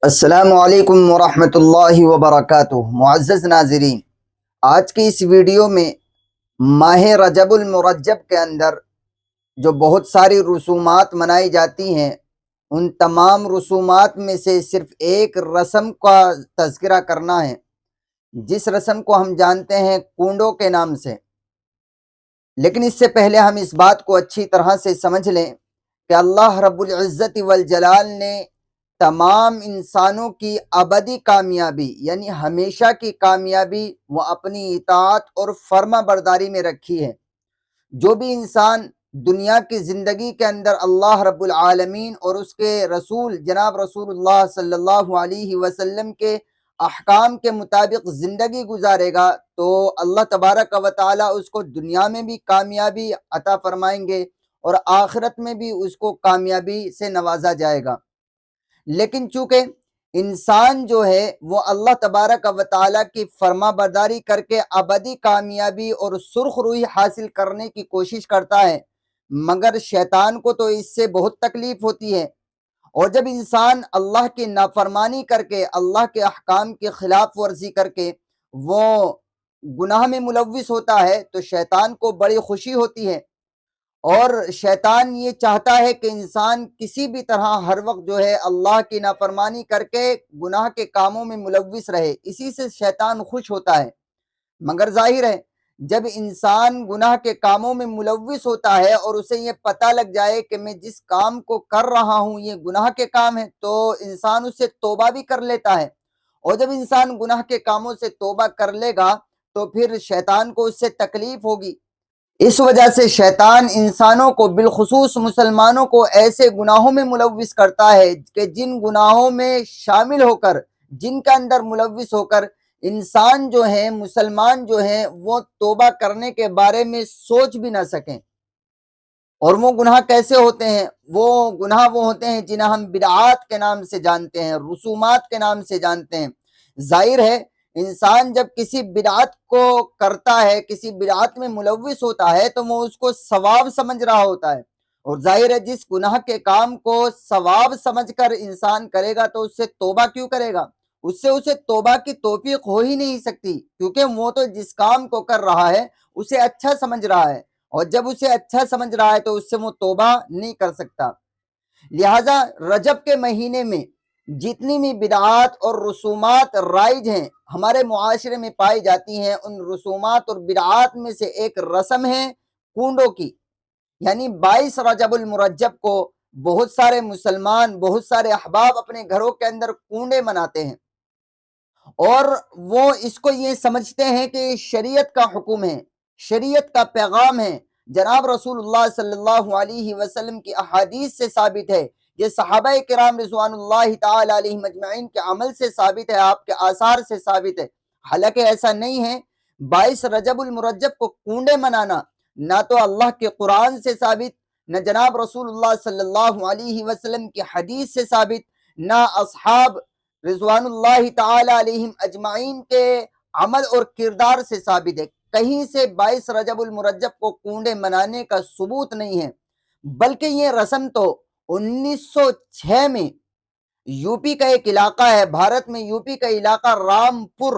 السلام علیکم ورحمۃ اللہ وبرکاتہ۔ معزز ناظرین، آج کی اس ویڈیو میں ماہ رجب المرجب کے اندر جو بہت ساری رسومات منائی جاتی ہیں، ان تمام رسومات میں سے صرف ایک رسم کا تذکرہ کرنا ہے، جس رسم کو ہم جانتے ہیں کنڈوں کے نام سے۔ لیکن اس سے پہلے ہم اس بات کو اچھی طرح سے سمجھ لیں کہ اللہ رب العزت والجلال نے تمام انسانوں کی ابدی کامیابی یعنی ہمیشہ کی کامیابی وہ اپنی اطاعت اور فرما برداری میں رکھی ہے۔ جو بھی انسان دنیا کی زندگی کے اندر اللہ رب العالمین اور اس کے رسول جناب رسول اللہ صلی اللہ علیہ وسلم کے احکام کے مطابق زندگی گزارے گا تو اللہ تبارک و تعالی اس کو دنیا میں بھی کامیابی عطا فرمائیں گے اور آخرت میں بھی اس کو کامیابی سے نوازا جائے گا۔ لیکن چونکہ انسان جو ہے وہ اللہ تبارک و تعالیٰ کی فرما برداری کر کے ابدی کامیابی اور سرخ روئی حاصل کرنے کی کوشش کرتا ہے، مگر شیطان کو تو اس سے بہت تکلیف ہوتی ہے، اور جب انسان اللہ کی نافرمانی کر کے اللہ کے احکام کی خلاف ورزی کر کے وہ گناہ میں ملوث ہوتا ہے تو شیطان کو بڑی خوشی ہوتی ہے، اور شیطان یہ چاہتا ہے کہ انسان کسی بھی طرح ہر وقت جو ہے اللہ کی نافرمانی کر کے گناہ کے کاموں میں ملوث رہے، اسی سے شیطان خوش ہوتا ہے۔ مگر ظاہر ہے جب انسان گناہ کے کاموں میں ملوث ہوتا ہے اور اسے یہ پتہ لگ جائے کہ میں جس کام کو کر رہا ہوں یہ گناہ کے کام ہے، تو انسان اس سے توبہ بھی کر لیتا ہے، اور جب انسان گناہ کے کاموں سے توبہ کر لے گا تو پھر شیطان کو اس سے تکلیف ہوگی۔ اس وجہ سے شیطان انسانوں کو بالخصوص مسلمانوں کو ایسے گناہوں میں ملوث کرتا ہے کہ جن گناہوں میں شامل ہو کر، جن کے اندر ملوث ہو کر انسان جو ہیں مسلمان جو ہیں وہ توبہ کرنے کے بارے میں سوچ بھی نہ سکیں۔ اور وہ گناہ کیسے ہوتے ہیں؟ وہ گناہ وہ ہوتے ہیں جنہیں ہم بدعات کے نام سے جانتے ہیں، رسومات کے نام سے جانتے ہیں۔ ظاہر ہے انسان جب کسی بدعت کو کرتا ہے، کسی بدعت میں ملوث ہوتا ہے تو وہ اس کو ثواب سمجھ رہا ہوتا ہے، اور ظاہر ہے جس گناہ کے کام کو ثواب سمجھ کر انسان کرے گا تو اس سے توبہ کیوں کرے گا؟ اس سے اسے توبہ کی توفیق ہو ہی نہیں سکتی، کیونکہ وہ تو جس کام کو کر رہا ہے اسے اچھا سمجھ رہا ہے، اور جب اسے اچھا سمجھ رہا ہے تو اس سے وہ توبہ نہیں کر سکتا۔ لہٰذا رجب کے مہینے میں جتنی بھی بدعات اور رسومات رائج ہیں ہمارے معاشرے میں پائی جاتی ہیں، ان رسومات اور بدعات میں سے ایک رسم ہے کنڈوں کی، یعنی 22 رجب المرجب کو بہت سارے مسلمان، بہت سارے احباب اپنے گھروں کے اندر کنڈے مناتے ہیں، اور وہ اس کو یہ سمجھتے ہیں کہ شریعت کا حکم ہے، شریعت کا پیغام ہے، جناب رسول اللہ صلی اللہ علیہ وسلم کی احادیث سے ثابت ہے، یہ صحابہ کرام رضوان اللہ تعالی علیہ مجمعین کے عمل سے ثابت ہے، آپ کے آثار سے ثابت ہے۔ حالانکہ ایسا نہیں ہے، 22 رجب المرجب کو کنڈے منانا نہ تو اللہ کے قرآن سے ثابت، نہ جناب رسول اللہ صلی اللہ علیہ وسلم کی حدیث سے ثابت، نہ اصحاب رضوان اللہ تعالی علیہم اجمعین کے عمل اور کردار سے ثابت ہے۔ کہیں سے 22 رجب المرجب کو کنڈے منانے کا ثبوت نہیں ہے، بلکہ یہ رسم تو 1906 میں یو پی کا ایک علاقہ ہے، بھارت میں یو پی کا علاقہ رامپور،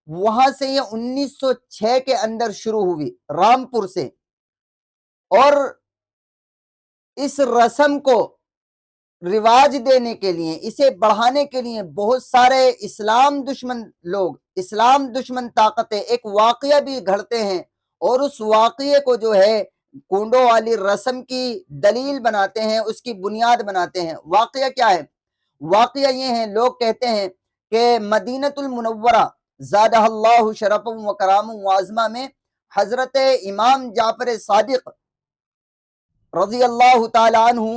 وہاں سے یہ 1906 کے اندر شروع ہوئی، رامپور سے، اور اس رسم کو رواج دینے کے لیے، اسے بڑھانے کے لیے بہت سارے اسلام دشمن لوگ، اسلام دشمن طاقتیں ایک واقعہ بھی گھڑتے ہیں، اور اس واقعے کو جو ہے کنڈوں والی رسم کی دلیل بناتے ہیں، اس کی بنیاد بناتے ہیں۔ واقعہ کیا ہے؟ واقعہ یہ ہے، لوگ کہتے ہیں کہ مدینۃ المنورہ زادہ اللہ شرف و کرام و عظمہ میں حضرت امام جعفر صادق رضی اللہ تعالیٰ عنہ،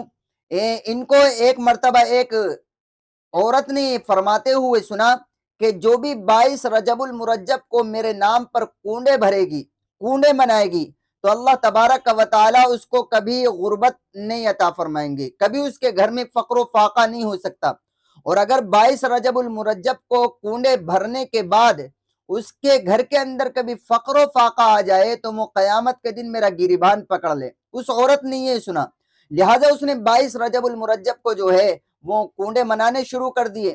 ان کو ایک مرتبہ ایک عورت نے فرماتے ہوئے سنا کہ جو بھی 22 رجب المرجب کو میرے نام پر کنڈے بھرے گی، کنڈے منائے گی، تو اللہ تبارک و تعالیٰ اس کو کبھی غربت نہیں عطا فرمائیں گے، کبھی اس کے گھر میں فقر و فاقہ نہیں ہو سکتا، اور اگر 22 رجب المرجب کو کنڈے بھرنے کے بعد اس کے گھر کے اندر کبھی فقر و فاقہ آ جائے تو وہ قیامت کے دن میرا گریبان پکڑ لے۔ اس عورت نے یہ سنا، لہٰذا اس نے 22 رجب المرجب کو جو ہے وہ کنڈے منانے شروع کر دیے،